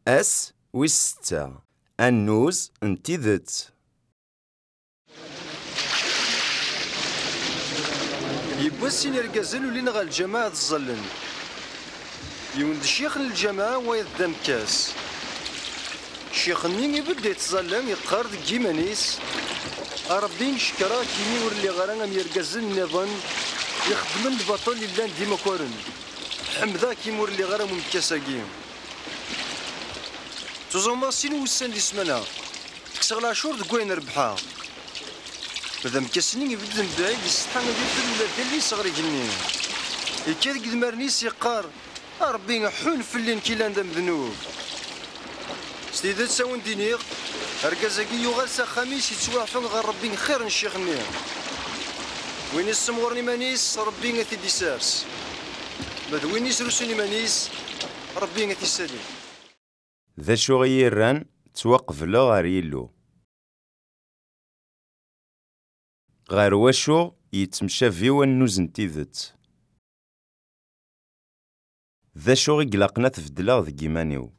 أس وستة النوز انتذت. يبوسين يرقزل ولين غا الجماعة الظلن يولد الشيخ للجماعة ويدام كاس الشيخ نين يبدا يتظلم يقار ديك جيمانيس ربي نشكرا كيني ورلي غرا يرقزل النظام يخدم البطل اللي ديما كورن حمدا كيما ورلي غرا ممكاساكيم تزوما سين وسان دي سمانة تكسغ شور دكوين ربحا مادام كاسنين يبدا من بعيد يستحق يبدا ولا دالي صغري جنين يكاد قد مرنيس يقار ربي حون في اللين كيلان دم ذنوب سيدات ساون دينيغ ركازاكي يوغال سا خميس يتسوعفن غير ربي خير الشيخ نير وين يسمغرني مانيس ربي غاتي دي سارس بعد وين يسرسوني مانيس ربي غاتي سالي ذا شو غيران توقف لا غير يلو غير واشو يتمشى في والنوز انتيذت ذا شو غيقلقنا تفدلا ذك إيمانيو